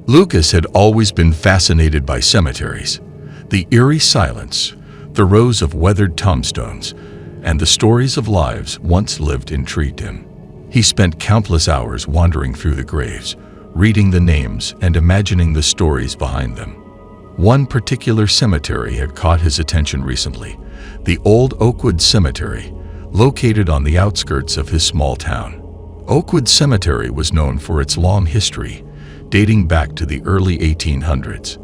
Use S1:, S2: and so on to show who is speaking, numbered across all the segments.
S1: Lucas had always been fascinated by cemeteries, the eerie silence, the rows of weathered tombstones, and the stories of lives once lived intrigued him. He spent countless hours wandering through the graves, reading the names and imagining the stories behind them. One particular cemetery had caught his attention recently, the old Oakwood Cemetery, located on the outskirts of his small town. Oakwood Cemetery was known for its long history, dating back to the early 1800s.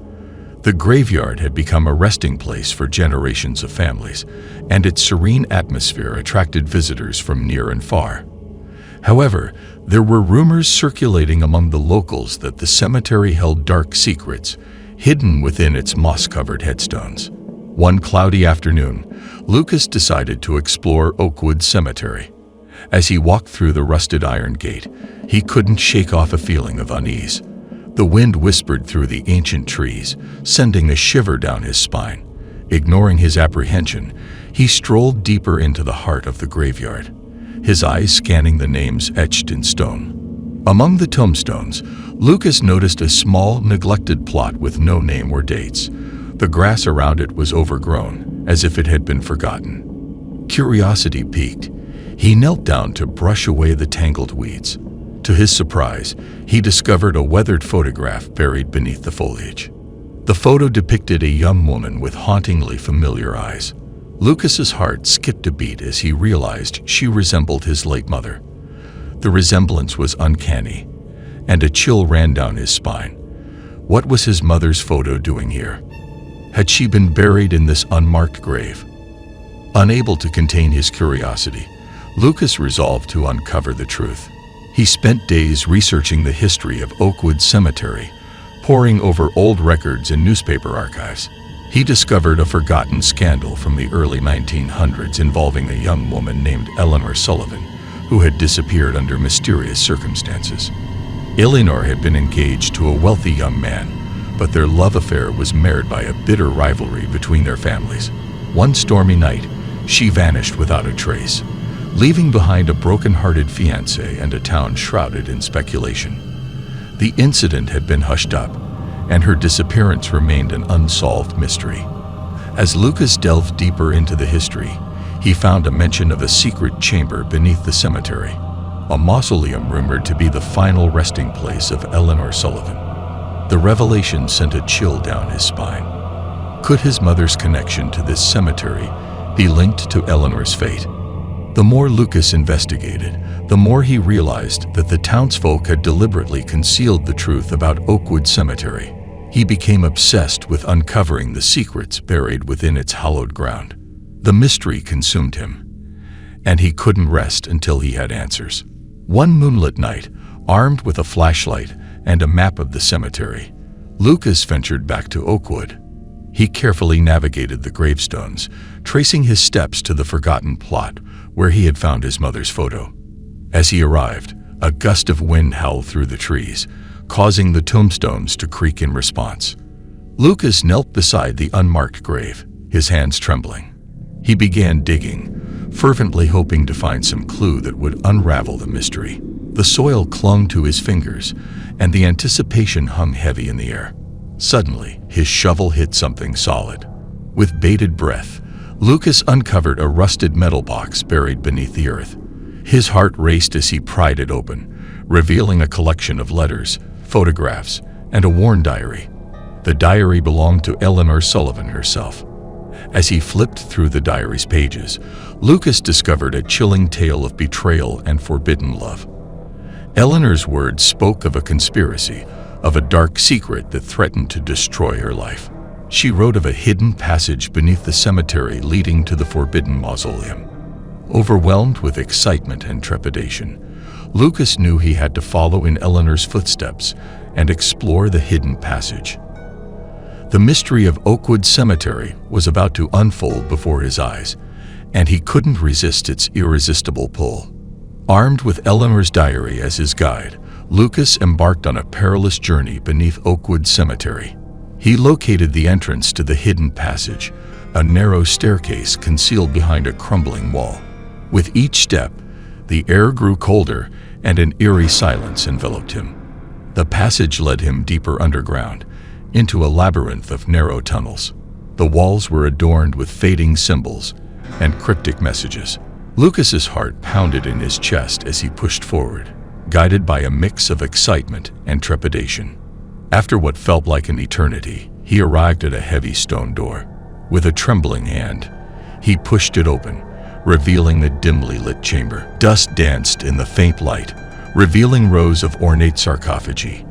S1: The graveyard had become a resting place for generations of families, and its serene atmosphere attracted visitors from near and far. However, there were rumors circulating among the locals that the cemetery held dark secrets, hidden within its moss-covered headstones. One cloudy afternoon, Lucas decided to explore Oakwood Cemetery. As he walked through the rusted iron gate, he couldn't shake off a feeling of unease. The wind whispered through the ancient trees, sending a shiver down his spine. Ignoring his apprehension, he strolled deeper into the heart of the graveyard, his eyes scanning the names etched in stone. Among the tombstones, Lucas noticed a small, neglected plot with no name or dates. The grass around it was overgrown, as if it had been forgotten. Curiosity piqued. He knelt down to brush away the tangled weeds. To his surprise, he discovered a weathered photograph buried beneath the foliage. The photo depicted a young woman with hauntingly familiar eyes. Lucas's heart skipped a beat as he realized she resembled his late mother. The resemblance was uncanny, and a chill ran down his spine. What was his mother's photo doing here? Had she been buried in this unmarked grave? Unable to contain his curiosity, Lucas resolved to uncover the truth. He spent days researching the history of Oakwood Cemetery, poring over old records and newspaper archives. He discovered a forgotten scandal from the early 1900s involving a young woman named Eleanor Sullivan, who had disappeared under mysterious circumstances. Eleanor had been engaged to a wealthy young man, but their love affair was marred by a bitter rivalry between their families. One stormy night, she vanished without a trace, leaving behind a broken-hearted fiancé and a town shrouded in speculation. The incident had been hushed up, and her disappearance remained an unsolved mystery. As Lucas delved deeper into the history, he found a mention of a secret chamber beneath the cemetery, a mausoleum rumored to be the final resting place of Eleanor Sullivan. The revelation sent a chill down his spine. Could his mother's connection to this cemetery be linked to Eleanor's fate? The more Lucas investigated, the more he realized that the townsfolk had deliberately concealed the truth about Oakwood Cemetery. He became obsessed with uncovering the secrets buried within its hallowed ground. The mystery consumed him, and he couldn't rest until he had answers. One moonlit night, armed with a flashlight and a map of the cemetery, Lucas ventured back to Oakwood. He carefully navigated the gravestones, tracing his steps to the forgotten plot where he had found his mother's photo. As he arrived, a gust of wind howled through the trees, causing the tombstones to creak in response. Lucas knelt beside the unmarked grave, his hands trembling. He began digging, fervently hoping to find some clue that would unravel the mystery. The soil clung to his fingers, and the anticipation hung heavy in the air. Suddenly, his shovel hit something solid. With bated breath, Lucas uncovered a rusted metal box buried beneath the earth. His heart raced as he pried it open, revealing a collection of letters, photographs, and a worn diary. The diary belonged to Eleanor Sullivan herself. As he flipped through the diary's pages, Lucas discovered a chilling tale of betrayal and forbidden love. Eleanor's words spoke of a conspiracy, of a dark secret that threatened to destroy her life. She wrote of a hidden passage beneath the cemetery leading to the forbidden mausoleum. Overwhelmed with excitement and trepidation, Lucas knew he had to follow in Eleanor's footsteps and explore the hidden passage. The mystery of Oakwood Cemetery was about to unfold before his eyes, and he couldn't resist its irresistible pull. Armed with Eleanor's diary as his guide, Lucas embarked on a perilous journey beneath Oakwood Cemetery. He located the entrance to the hidden passage, a narrow staircase concealed behind a crumbling wall. With each step, the air grew colder and an eerie silence enveloped him. The passage led him deeper underground, into a labyrinth of narrow tunnels. The walls were adorned with fading symbols and cryptic messages. Lucas's heart pounded in his chest as he pushed forward, guided by a mix of excitement and trepidation. After what felt like an eternity, he arrived at a heavy stone door. With a trembling hand, he pushed it open, revealing the dimly lit chamber. Dust danced in the faint light, revealing rows of ornate sarcophagi,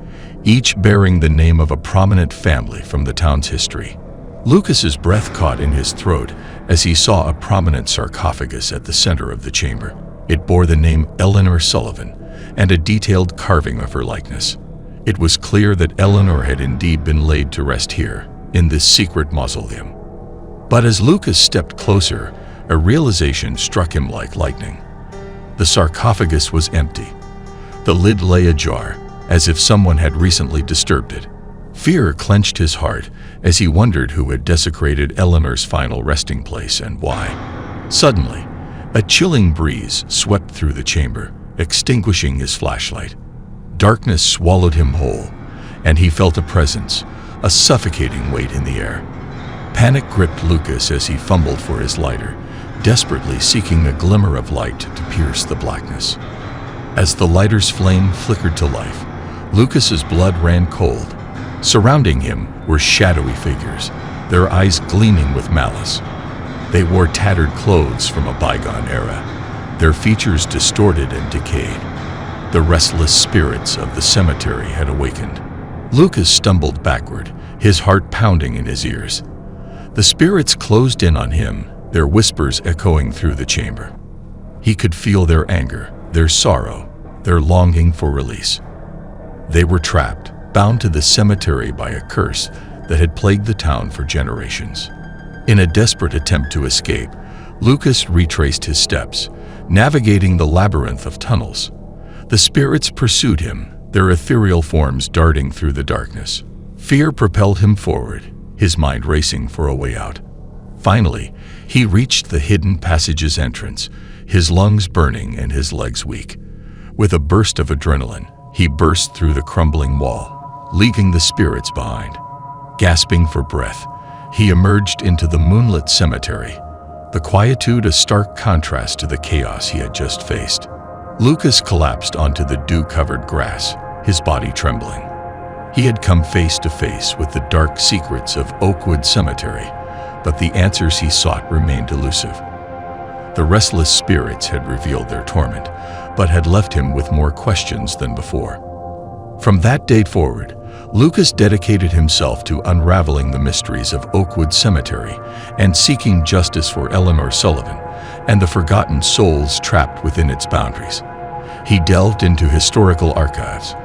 S1: each bearing the name of a prominent family from the town's history. Lucas's breath caught in his throat as he saw a prominent sarcophagus at the center of the chamber. It bore the name Eleanor Sullivan and a detailed carving of her likeness. It was clear that Eleanor had indeed been laid to rest here, in this secret mausoleum. But as Lucas stepped closer, a realization struck him like lightning. The sarcophagus was empty. The lid lay ajar, as if someone had recently disturbed it. Fear clenched his heart as he wondered who had desecrated Eleanor's final resting place and why. Suddenly, a chilling breeze swept through the chamber, extinguishing his flashlight. Darkness swallowed him whole, and he felt a presence, a suffocating weight in the air. Panic gripped Lucas as he fumbled for his lighter, desperately seeking a glimmer of light to pierce the blackness. As the lighter's flame flickered to life, Lucas's blood ran cold. Surrounding him were shadowy figures, their eyes gleaming with malice. They wore tattered clothes from a bygone era, their features distorted and decayed. The restless spirits of the cemetery had awakened. Lucas stumbled backward, his heart pounding in his ears. The spirits closed in on him, their whispers echoing through the chamber. He could feel their anger, their sorrow, their longing for release. They were trapped, bound to the cemetery by a curse that had plagued the town for generations. In a desperate attempt to escape, Lucas retraced his steps, navigating the labyrinth of tunnels. The spirits pursued him, their ethereal forms darting through the darkness. Fear propelled him forward, his mind racing for a way out. Finally, he reached the hidden passage's entrance, his lungs burning and his legs weak. With a burst of adrenaline, he burst through the crumbling wall, leaving the spirits behind. Gasping for breath, he emerged into the moonlit cemetery, the quietude a stark contrast to the chaos he had just faced. Lucas collapsed onto the dew-covered grass, his body trembling. He had come face to face with the dark secrets of Oakwood Cemetery, but the answers he sought remained elusive. The restless spirits had revealed their torment, but had left him with more questions than before. From that day forward, Lucas dedicated himself to unraveling the mysteries of Oakwood Cemetery and seeking justice for Eleanor Sullivan and the forgotten souls trapped within its boundaries. He delved into historical archives,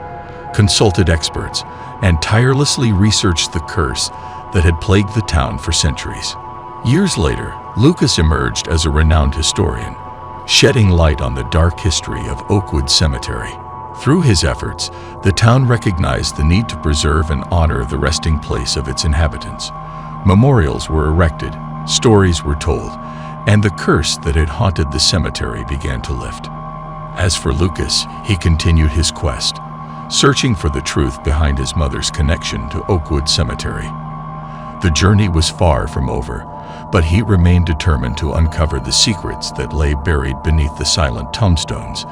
S1: consulted experts, and tirelessly researched the curse that had plagued the town for centuries. Years later, Lucas emerged as a renowned historian, shedding light on the dark history of Oakwood Cemetery. Through his efforts, the town recognized the need to preserve and honor the resting place of its inhabitants. Memorials were erected, stories were told, and the curse that had haunted the cemetery began to lift. As for Lucas, he continued his quest, searching for the truth behind his mother's connection to Oakwood Cemetery. The journey was far from over, but he remained determined to uncover the secrets that lay buried beneath the silent tombstones,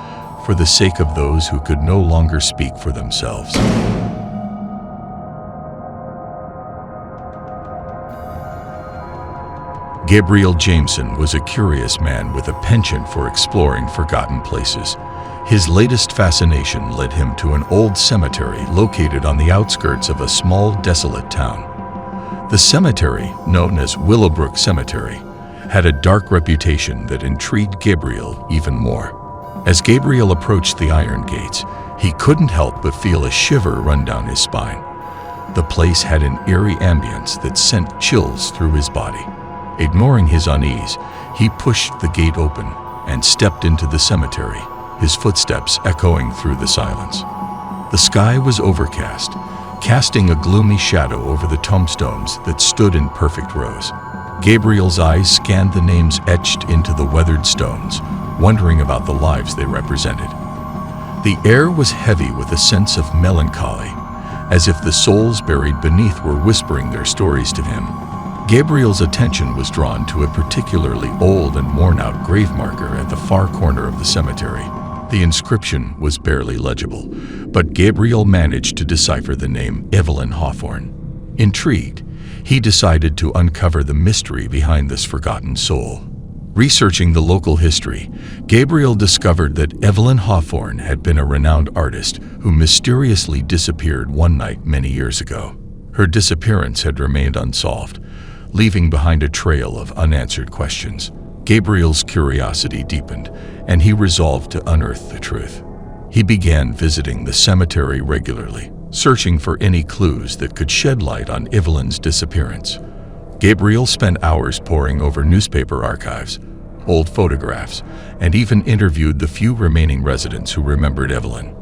S1: for the sake of those who could no longer speak for themselves. Gabriel Jameson was a curious man with a penchant for exploring forgotten places. His latest fascination led him to an old cemetery located on the outskirts of a small, desolate town. The cemetery, known as Willowbrook Cemetery, had a dark reputation that intrigued Gabriel even more. As Gabriel approached the iron gates, he couldn't help but feel a shiver run down his spine. The place had an eerie ambience that sent chills through his body. Ignoring his unease, he pushed the gate open and stepped into the cemetery, his footsteps echoing through the silence. The sky was overcast, casting a gloomy shadow over the tombstones that stood in perfect rows. Gabriel's eyes scanned the names etched into the weathered stones, wondering about the lives they represented. The air was heavy with a sense of melancholy, as if the souls buried beneath were whispering their stories to him. Gabriel's attention was drawn to a particularly old and worn-out grave marker at the far corner of the cemetery. The inscription was barely legible, but Gabriel managed to decipher the name Evelyn Hawthorne. Intrigued, he decided to uncover the mystery behind this forgotten soul. Researching the local history, Gabriel discovered that Evelyn Hawthorne had been a renowned artist who mysteriously disappeared one night many years ago. Her disappearance had remained unsolved, leaving behind a trail of unanswered questions. Gabriel's curiosity deepened, and he resolved to unearth the truth. He began visiting the cemetery regularly, searching for any clues that could shed light on Evelyn's disappearance. Gabriel spent hours poring over newspaper archives, old photographs, and even interviewed the few remaining residents who remembered Evelyn.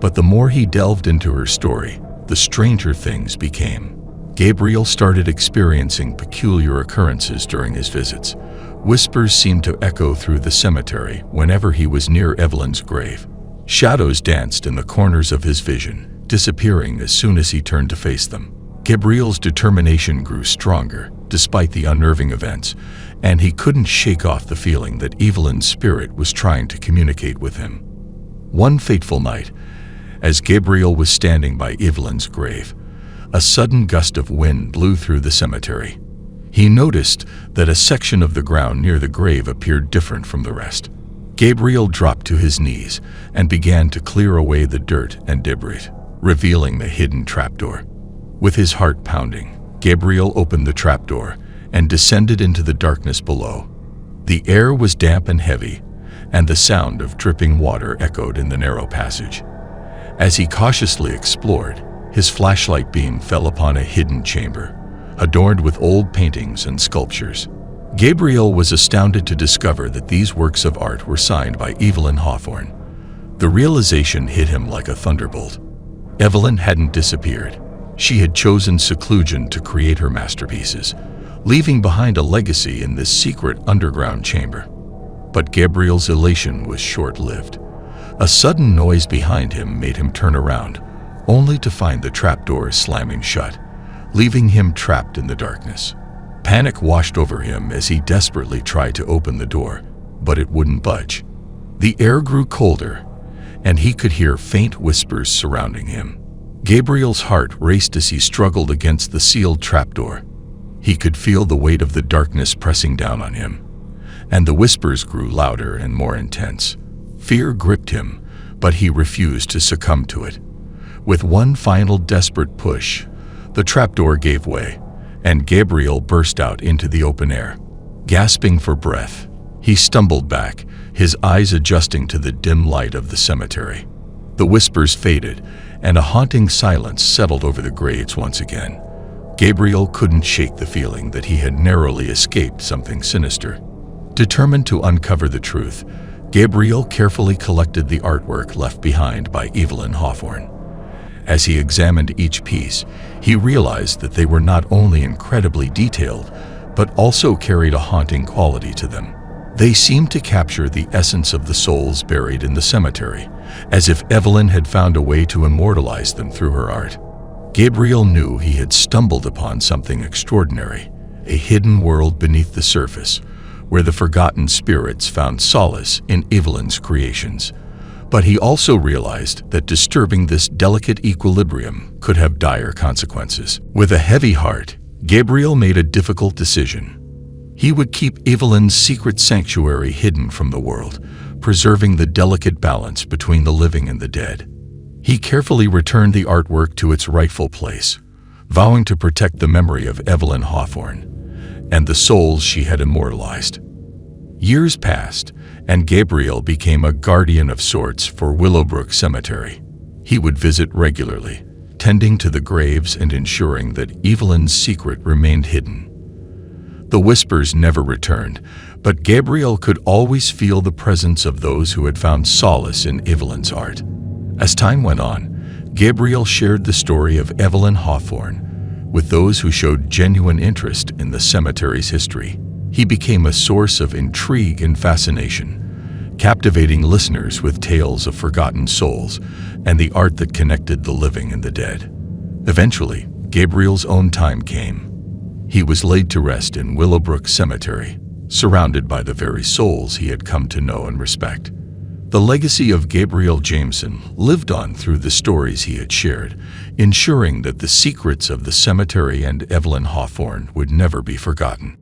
S1: But the more he delved into her story, the stranger things became. Gabriel started experiencing peculiar occurrences during his visits. Whispers seemed to echo through the cemetery whenever he was near Evelyn's grave. Shadows danced in the corners of his vision, disappearing as soon as he turned to face them. Gabriel's determination grew stronger, despite the unnerving events, and he couldn't shake off the feeling that Evelyn's spirit was trying to communicate with him. One fateful night, as Gabriel was standing by Evelyn's grave, a sudden gust of wind blew through the cemetery. He noticed that a section of the ground near the grave appeared different from the rest. Gabriel dropped to his knees and began to clear away the dirt and debris, revealing the hidden trapdoor. With his heart pounding, Gabriel opened the trapdoor and descended into the darkness below. The air was damp and heavy, and the sound of dripping water echoed in the narrow passage. As he cautiously explored, his flashlight beam fell upon a hidden chamber, adorned with old paintings and sculptures. Gabriel was astounded to discover that these works of art were signed by Evelyn Hawthorne. The realization hit him like a thunderbolt. Evelyn hadn't disappeared. She had chosen seclusion to create her masterpieces, leaving behind a legacy in this secret underground chamber. But Gabriel's elation was short-lived. A sudden noise behind him made him turn around, only to find the trapdoor slamming shut, leaving him trapped in the darkness. Panic washed over him as he desperately tried to open the door, but it wouldn't budge. The air grew colder, and he could hear faint whispers surrounding him. Gabriel's heart raced as he struggled against the sealed trapdoor. He could feel the weight of the darkness pressing down on him, and the whispers grew louder and more intense. Fear gripped him, but he refused to succumb to it. With one final desperate push, the trapdoor gave way, and Gabriel burst out into the open air. Gasping for breath, he stumbled back, his eyes adjusting to the dim light of the cemetery. The whispers faded, and a haunting silence settled over the graves once again. Gabriel couldn't shake the feeling that he had narrowly escaped something sinister. Determined to uncover the truth, Gabriel carefully collected the artwork left behind by Evelyn Hawthorne. As he examined each piece, he realized that they were not only incredibly detailed, but also carried a haunting quality to them. They seemed to capture the essence of the souls buried in the cemetery, as if Evelyn had found a way to immortalize them through her art. Gabriel knew he had stumbled upon something extraordinary, a hidden world beneath the surface, where the forgotten spirits found solace in Evelyn's creations. But he also realized that disturbing this delicate equilibrium could have dire consequences. With a heavy heart, Gabriel made a difficult decision. He would keep Evelyn's secret sanctuary hidden from the world, preserving the delicate balance between the living and the dead. He carefully returned the artwork to its rightful place, vowing to protect the memory of Evelyn Hawthorne and the souls she had immortalized. Years passed, and Gabriel became a guardian of sorts for Willowbrook Cemetery. He would visit regularly, tending to the graves and ensuring that Evelyn's secret remained hidden. The whispers never returned, but Gabriel could always feel the presence of those who had found solace in Evelyn's art. As time went on, Gabriel shared the story of Evelyn Hawthorne with those who showed genuine interest in the cemetery's history. He became a source of intrigue and fascination, captivating listeners with tales of forgotten souls and the art that connected the living and the dead. Eventually, Gabriel's own time came. He was laid to rest in Willowbrook Cemetery, surrounded by the very souls he had come to know and respect. The legacy of Gabriel Jameson lived on through the stories he had shared, ensuring that the secrets of the cemetery and Evelyn Hawthorne would never be forgotten.